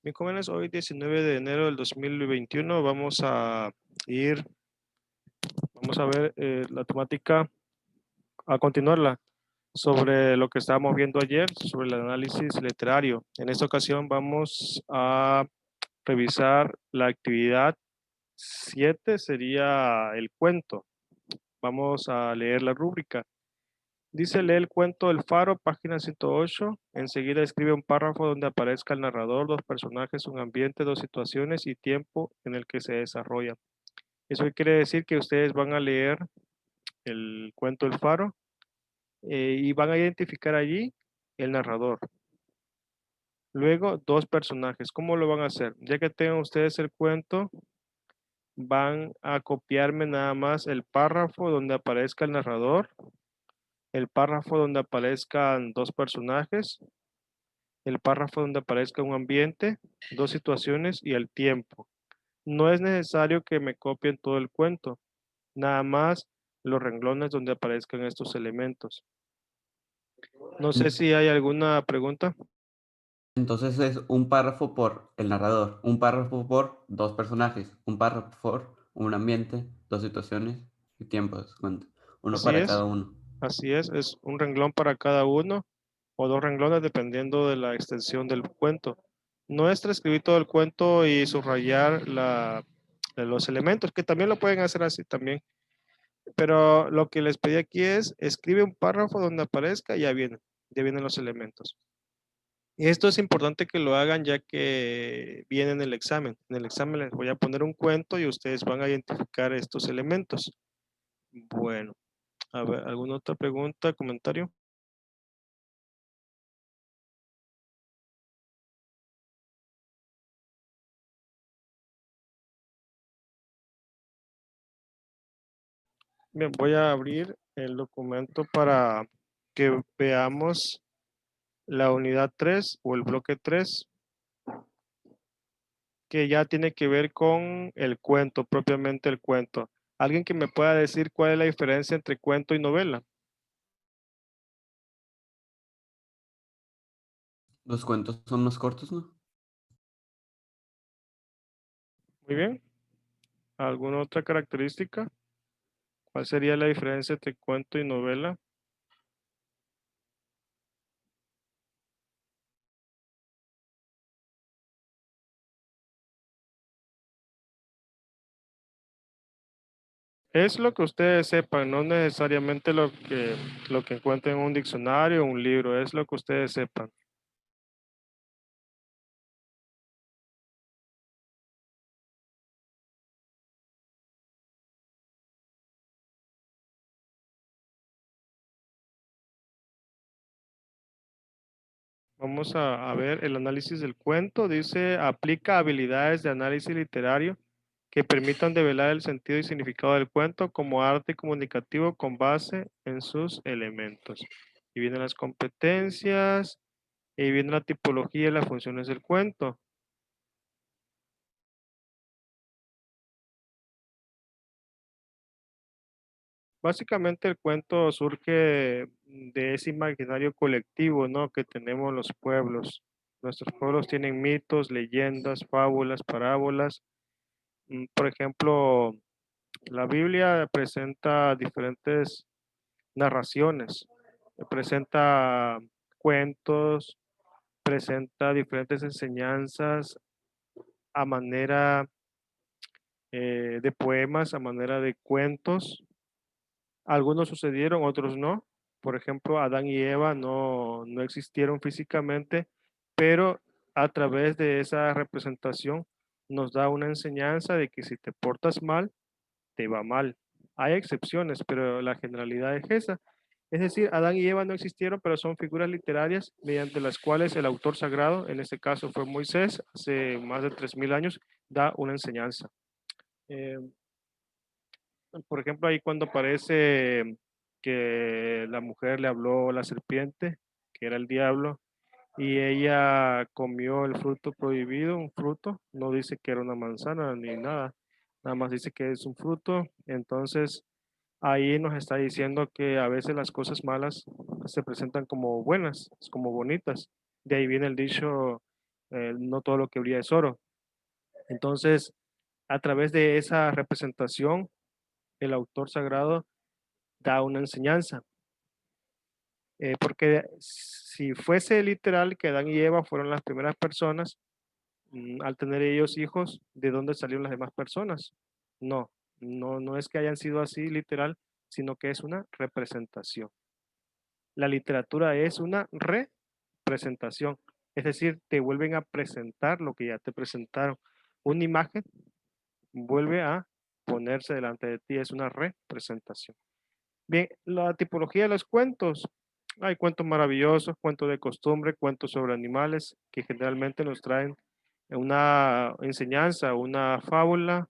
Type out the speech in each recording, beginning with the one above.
Bien, jóvenes, hoy 19 de enero del 2021 vamos a ver la temática, a continuarla sobre lo que estábamos viendo ayer, sobre el análisis literario. En esta ocasión vamos a revisar la actividad 7, sería el cuento. Vamos a leer la rúbrica. Dice, lee el cuento El Faro, página 108. Enseguida escribe un párrafo donde aparezca el narrador, dos personajes, un ambiente, dos situaciones y tiempo en el que se desarrolla. Eso quiere decir que ustedes van a leer el cuento El Faro y van a identificar allí el narrador. Luego, dos personajes. ¿Cómo lo van a hacer? Ya que tengan ustedes el cuento, van a copiarme nada más el párrafo donde aparezca el narrador, el párrafo donde aparezcan dos personajes, el párrafo donde aparezca un ambiente, dos situaciones y el tiempo. No es necesario que me copien todo el cuento, nada más los renglones donde aparezcan estos elementos. No sé si hay alguna pregunta. Entonces es un párrafo por el narrador, un párrafo por dos personajes, un párrafo por un ambiente, dos situaciones y tiempo, cuenta. Uno Así para es, cada uno. así es un renglón para cada uno o dos renglones dependiendo de la extensión del cuento. No es transcribir todo el cuento y subrayar los elementos, que también lo pueden hacer así también. Pero lo que les pedí aquí es, escribe un párrafo donde aparezca y ya vienen los elementos. Y esto es importante que lo hagan ya que viene en el examen. En el examen les voy a poner un cuento y ustedes van a identificar estos elementos. Bueno, a ver, ¿alguna otra pregunta, comentario? Bien, voy a abrir el documento para que veamos la unidad 3 o el bloque 3, que ya tiene que ver con el cuento, propiamente el cuento. ¿Alguien que me pueda decir cuál es la diferencia entre cuento y novela? Los cuentos son más cortos, ¿no? Muy bien. ¿Alguna otra característica? ¿Cuál sería la diferencia entre cuento y novela? Es lo que ustedes sepan, no necesariamente lo que encuentren en un diccionario o un libro, es lo que ustedes sepan. Vamos a ver el análisis del cuento. Dice, aplica habilidades de análisis literario que permitan develar el sentido y significado del cuento como arte comunicativo con base en sus elementos. Y vienen las competencias, y viene la tipología y las funciones del cuento. Básicamente el cuento surge de ese imaginario colectivo, ¿no? Que tenemos los pueblos. Nuestros pueblos tienen mitos, leyendas, fábulas, parábolas. Por ejemplo, la Biblia presenta diferentes narraciones, presenta cuentos, presenta diferentes enseñanzas a manera de poemas, a manera de cuentos. Algunos sucedieron, otros no. Por ejemplo, Adán y Eva no existieron físicamente, pero a través de esa representación nos da una enseñanza de que si te portas mal, te va mal. Hay excepciones, pero la generalidad es esa. Es decir, Adán y Eva no existieron, pero son figuras literarias mediante las cuales el autor sagrado, en este caso fue Moisés, hace más de 3000 años, da una enseñanza. Eh, por ejemplo, ahí cuando aparece que la mujer le habló a la serpiente, que era el diablo, y ella comió el fruto prohibido, un fruto, no dice que era una manzana ni nada, nada más dice que es un fruto, entonces ahí nos está diciendo que a veces las cosas malas se presentan como buenas, como bonitas. De ahí viene el dicho no todo lo que brilla es oro. Entonces, a través de esa representación, el autor sagrado da una enseñanza. Porque si fuese literal que Adán y Eva fueron las primeras personas, al tener ellos hijos, ¿de dónde salieron las demás personas? No, no es que hayan sido así literal, sino que es una representación. La literatura es una representación, es decir, te vuelven a presentar lo que ya te presentaron. Una imagen vuelve a ponerse delante de ti, es una representación. Bien, la tipología de los cuentos. Hay cuentos maravillosos, cuentos de costumbre, cuentos sobre animales que generalmente nos traen una enseñanza, una fábula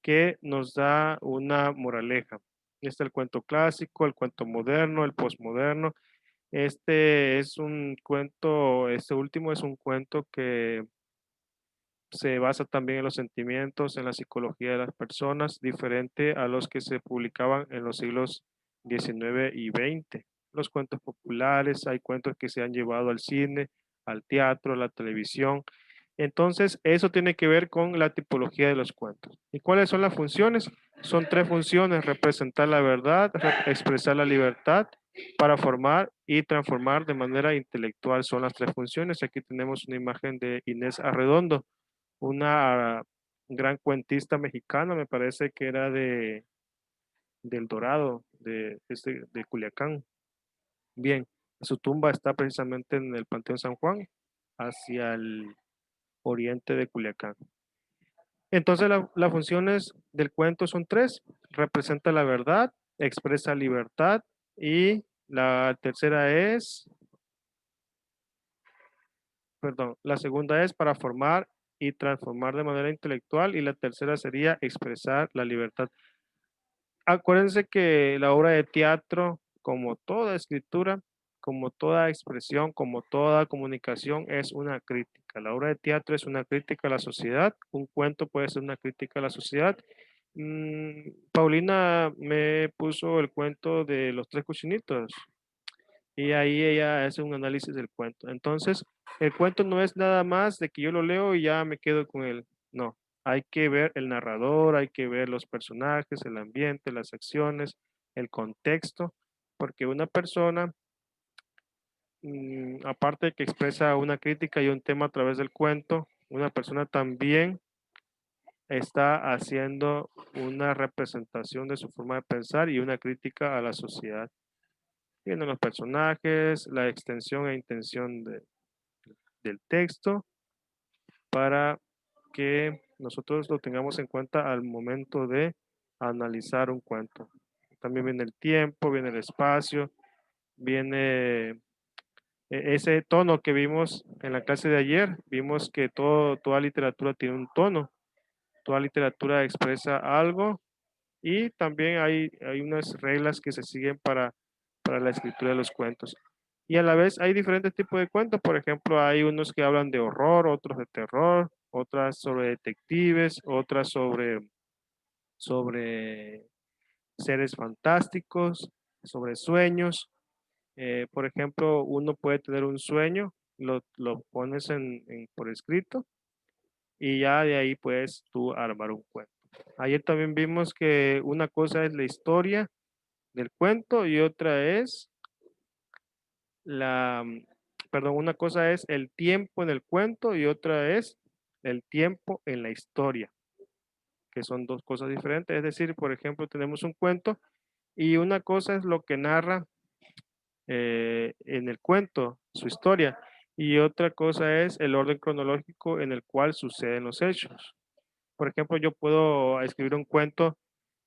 que nos da una moraleja. Este es el cuento clásico, el cuento moderno, el posmoderno. Este es un cuento, este último es un cuento que se basa también en los sentimientos, en la psicología de las personas, diferente a los que se publicaban en los siglos XIX y XX. Los cuentos populares, hay cuentos que se han llevado al cine, al teatro, a la televisión. Entonces, eso tiene que ver con la tipología de los cuentos. ¿Y cuáles son las funciones? Son tres funciones: representar la verdad, expresar la libertad, para formar y transformar de manera intelectual. Son las tres funciones. Aquí tenemos una imagen de Inés Arredondo, una gran cuentista mexicana, me parece que era del Dorado, de Culiacán. Bien, su tumba está precisamente en el Panteón San Juan, hacia el oriente de Culiacán. Entonces, las funciones del cuento son tres: representa la verdad, expresa libertad, y la tercera es, perdón, la segunda es para formar y transformar de manera intelectual, y la tercera sería expresar la libertad. Acuérdense que la obra de teatro, como toda escritura, como toda expresión, como toda comunicación, es una crítica. La obra de teatro es una crítica a la sociedad, un cuento puede ser una crítica a la sociedad. Paulina me puso el cuento de los tres cochinitos y ahí ella hace un análisis del cuento. Entonces, el cuento no es nada más de que yo lo leo y ya me quedo con él. No, hay que ver el narrador, hay que ver los personajes, el ambiente, las acciones, el contexto, porque una persona, aparte de que expresa una crítica y un tema a través del cuento, una persona también está haciendo una representación de su forma de pensar y una crítica a la sociedad. Vienen los personajes, la extensión e intención del texto, para que nosotros lo tengamos en cuenta al momento de analizar un cuento. También viene el tiempo, viene el espacio, viene ese tono que vimos en la clase de ayer. Vimos que toda literatura tiene un tono, toda literatura expresa algo, y también hay unas reglas que se siguen para la escritura de los cuentos. Y a la vez hay diferentes tipos de cuentos. Por ejemplo, hay unos que hablan de horror, otros de terror, otras sobre detectives, otras sobre seres fantásticos, sobre sueños. Por ejemplo, uno puede tener un sueño, lo pones por escrito, y ya de ahí puedes tú armar un cuento. Ayer también vimos que una cosa es la historia del cuento y otra es la, perdón, una cosa es el tiempo en el cuento y otra es el tiempo en la historia, que son dos cosas diferentes. Es decir, por ejemplo, tenemos un cuento y una cosa es lo que narra en el cuento, su historia, y otra cosa es el orden cronológico en el cual suceden los hechos. Por ejemplo, yo puedo escribir un cuento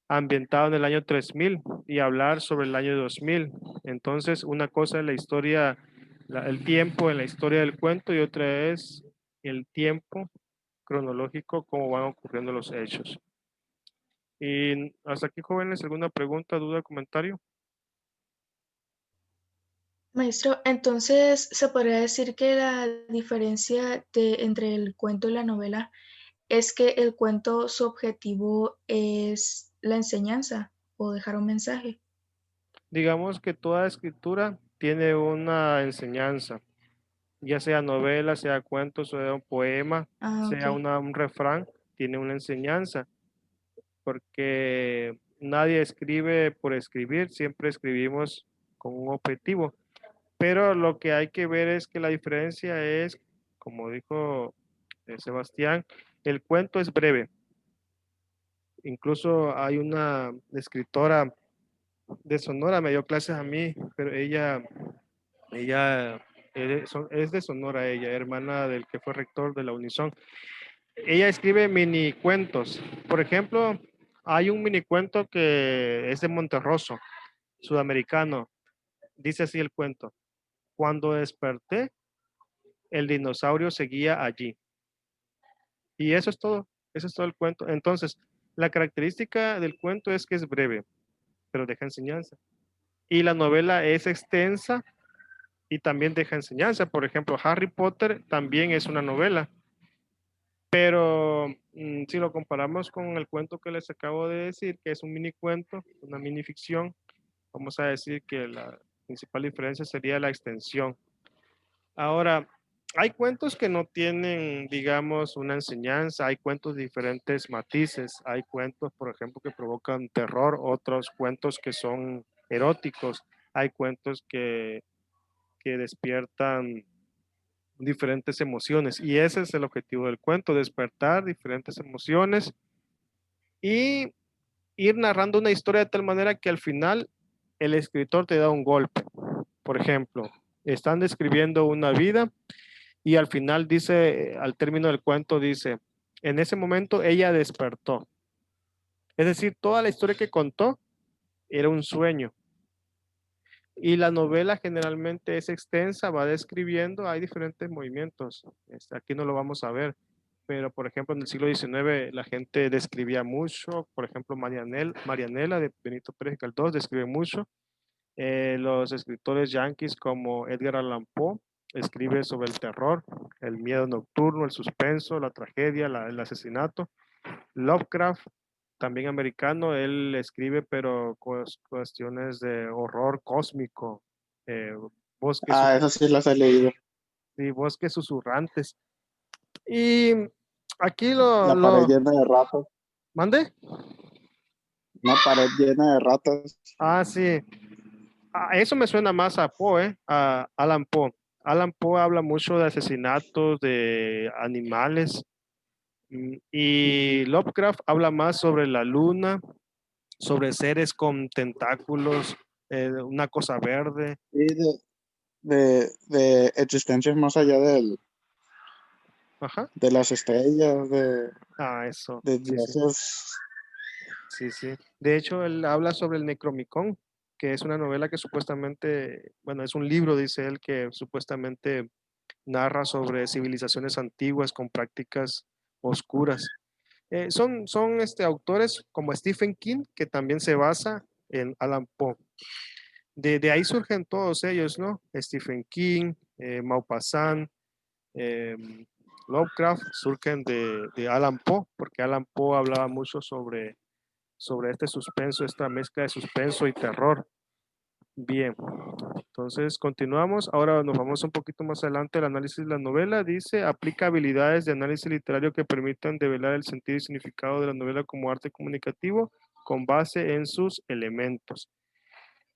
ambientado en el año 3000 y hablar sobre el año 2000. Entonces, una cosa es la historia, el tiempo en la historia del cuento, y otra es el tiempo cronológico, cómo van ocurriendo los hechos. Y hasta aquí, jóvenes, ¿alguna pregunta, duda, comentario? Maestro, entonces se podría decir que la diferencia entre el cuento y la novela es que el cuento, su objetivo es la enseñanza o dejar un mensaje. Digamos que toda escritura tiene una enseñanza. ya sea novela, sea cuento, sea un poema, sea Ok. un refrán, tiene una enseñanza, porque nadie escribe por escribir, siempre escribimos con un objetivo. Pero lo que hay que ver es que la diferencia es, como dijo Sebastián, el cuento es breve. Incluso hay una escritora de Sonora, me dio clases a mí, pero ella es de Sonora, ella, hermana del que fue rector de la Unison. Ella escribe mini cuentos. Por ejemplo, hay un mini cuento que es de Monterroso, sudamericano. Dice así el cuento. Cuando desperté, el dinosaurio seguía allí. Y eso es todo el cuento. Entonces, la característica del cuento es que es breve, pero deja enseñanza. Y la novela es extensa y también deja enseñanza. Por ejemplo, Harry Potter también es una novela, pero si lo comparamos con el cuento que les acabo de decir, que es un mini cuento, una mini ficción, vamos a decir que la principal diferencia sería la extensión. Ahora, hay cuentos que no tienen, digamos, una enseñanza, hay cuentos de diferentes matices, hay cuentos, por ejemplo, que provocan terror, otros cuentos que son eróticos, hay cuentos que despiertan diferentes emociones y ese es el objetivo del cuento, despertar diferentes emociones y ir narrando una historia de tal manera que al final el escritor te da un golpe. Por ejemplo, están describiendo una vida y al final dice, al término del cuento dice, en ese momento ella despertó. Es decir, toda la historia que contó era un sueño. Y la novela generalmente es extensa, va describiendo, hay diferentes movimientos. Aquí no lo vamos a ver, pero por ejemplo en el siglo XIX la gente describía mucho, por ejemplo Marianela de Benito Pérez Galdós describe mucho. Los escritores yanquis como Edgar Allan Poe escribe sobre el terror, el miedo nocturno, el suspenso, la tragedia, el asesinato. Lovecraft, también americano, él escribe, pero cuestiones de horror cósmico, eh, bosques, Ah, esas sí las he leído. y bosques susurrantes. Y aquí La pared llena de ratas. ¿mande? Una pared llena de ratas. Ah, sí. Eso me suena más a Poe, a Alan Poe. Alan Poe habla mucho de asesinatos de animales y Lovecraft habla más sobre la luna, sobre seres con tentáculos, una cosa verde. Y de existencias más allá Ajá. de las estrellas, Eso. de Sí, sí. dioses. Sí, sí. De hecho, él habla sobre el Necromicón, que es una novela que supuestamente, bueno, es un libro, dice él, que supuestamente narra sobre civilizaciones antiguas con prácticas oscuras. Son autores como Stephen King, que también se basa en Alan Poe. De ahí surgen todos ellos, ¿no? Stephen King, Maupassant, eh, Lovecraft, surgen de Alan Poe, porque Alan Poe hablaba mucho sobre este suspenso, esta mezcla de suspenso y terror. Bien, entonces continuamos. Ahora nos vamos un poquito más adelante. El análisis de la novela dice, aplica habilidades de análisis literario que permitan develar el sentido y significado de la novela como arte comunicativo con base en sus elementos.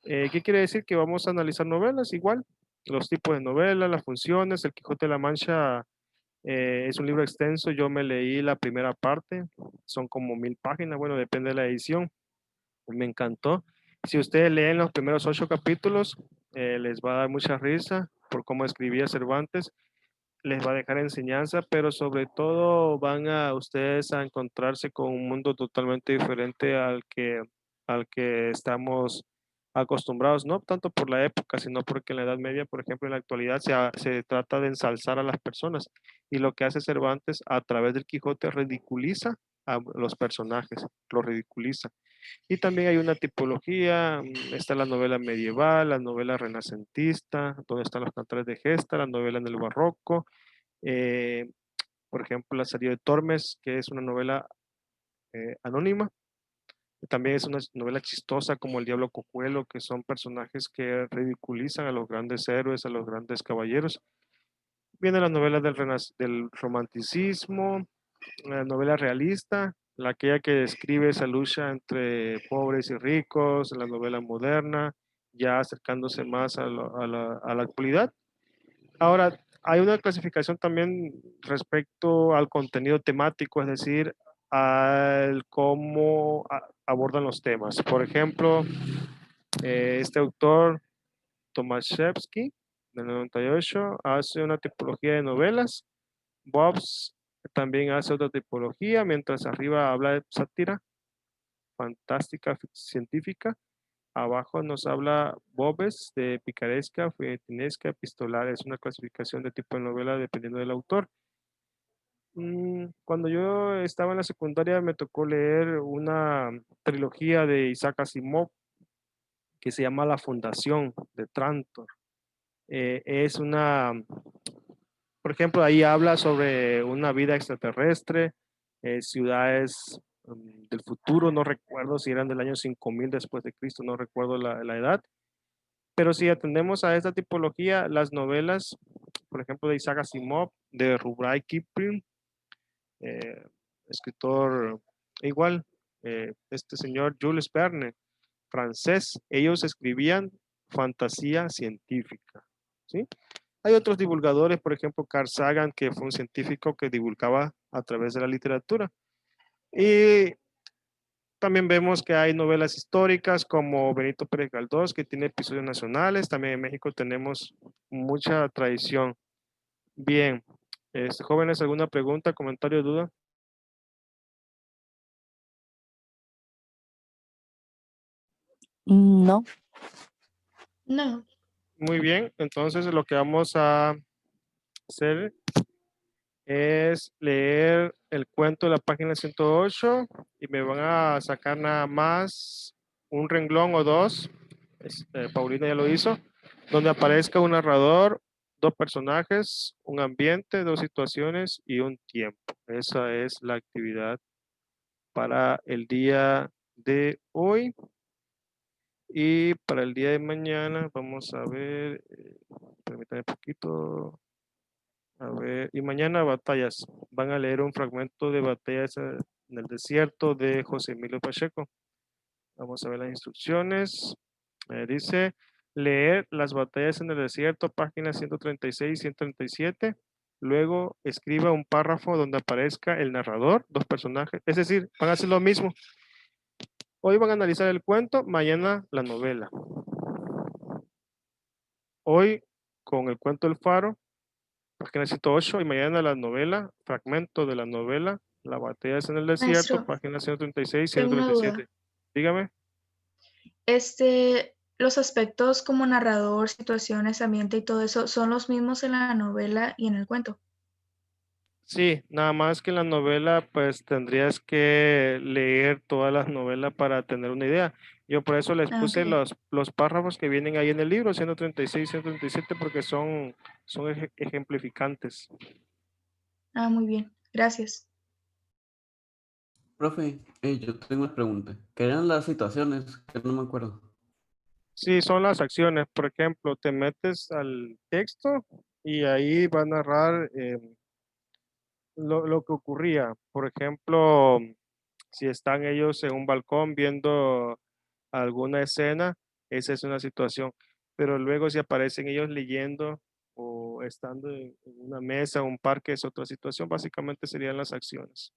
¿Qué quiere decir? Que vamos a analizar novelas igual, los tipos de novelas, las funciones. El Quijote de la Mancha es un libro extenso. Yo me leí la primera parte, son como 1000 páginas, bueno, depende de la edición. Me encantó. Si ustedes leen los primeros 8 capítulos, les va a dar mucha risa por cómo escribía Cervantes, les va a dejar enseñanza, pero sobre todo van a ustedes a encontrarse con un mundo totalmente diferente al que estamos acostumbrados, no tanto por la época, sino porque en la Edad Media, por ejemplo, en la actualidad se trata de ensalzar a las personas y lo que hace Cervantes a través del Quijote ridiculiza a los personajes, lo ridiculiza. Y también hay una tipología, está la novela medieval, la novela renacentista, donde están los cantares de gesta, la novela en el barroco, eh, por ejemplo, La salida de Tormes, que es una novela anónima. También es una novela chistosa como El Diablo Cojuelo, que son personajes que ridiculizan a los grandes héroes, a los grandes caballeros. Vienen las novelas del romanticismo, la novela realista, la aquella que describe esa lucha entre pobres y ricos, la novela moderna, ya acercándose más a la actualidad. Ahora, hay una clasificación también respecto al contenido temático, es decir, al cómo abordan los temas. Por ejemplo, este autor, Tomaszewski, del 98, hace una tipología de novelas. Bobs también hace otra tipología, mientras arriba habla de sátira, fantástica, científica. Abajo nos habla Bobes de picaresca, feuilletinesca, epistolar. Es una clasificación de tipo de novela dependiendo del autor. Cuando yo estaba en la secundaria me tocó leer una trilogía de Isaac Asimov que se llama La Fundación de Trantor. Es una, por ejemplo, ahí habla sobre una vida extraterrestre, ciudades del futuro, no recuerdo si eran del año 5000 después de Cristo, no recuerdo la edad. Pero si atendemos a esta tipología, las novelas, por ejemplo, de Isaac Asimov, de Rudyard Kipling, eh, escritor igual, este señor Jules Verne, francés, ellos escribían fantasía científica, ¿sí? Hay otros divulgadores, por ejemplo, Carl Sagan, que fue un científico que divulgaba a través de la literatura. Y también vemos que hay novelas históricas como Benito Pérez Galdós, que tiene episodios nacionales. También en México tenemos mucha tradición. Bien, jóvenes, ¿alguna pregunta, comentario, duda? No. No. Muy bien, entonces lo que vamos a hacer es leer el cuento de la página 108 y me van a sacar nada más un renglón o dos. Paulina ya lo hizo, donde aparezca un narrador, dos personajes, un ambiente, dos situaciones y un tiempo. Esa es la actividad para el día de hoy. Y para el día de mañana, vamos a ver, permítanme un poquito. A ver, y mañana batallas. Van a leer un fragmento de Batallas en el desierto de José Emilio Pacheco. Vamos a ver las instrucciones. Dice, leer las batallas en el desierto, páginas 136 y 137. Luego escriba un párrafo donde aparezca el narrador, dos personajes. Es decir, van a hacer lo mismo. Hoy van a analizar el cuento, mañana la novela. Hoy con el cuento El Faro, página 108, y mañana la novela, fragmento de la novela, La batalla es en el desierto, Maestro, página 136 y tengo una 137. duda. Dígame. Los aspectos como narrador, situaciones, ambiente y todo eso, ¿son los mismos en la novela y en el cuento? Sí, nada más que en la novela, pues tendrías que leer todas las novelas para tener una idea. Yo por eso les Ah, puse ok. los párrafos que vienen ahí en el libro, 136 y 137, porque son ejemplificantes. Ah, muy bien. Gracias. Profe, yo tengo una pregunta. ¿Qué eran las situaciones? Que no me acuerdo. Sí, son las acciones. Por ejemplo, te metes al texto y ahí va a narrar lo que ocurría. Por ejemplo, si están ellos en un balcón viendo alguna escena, esa es una situación. Pero luego si aparecen ellos leyendo o estando en una mesa, un parque, es otra situación. Básicamente serían las acciones.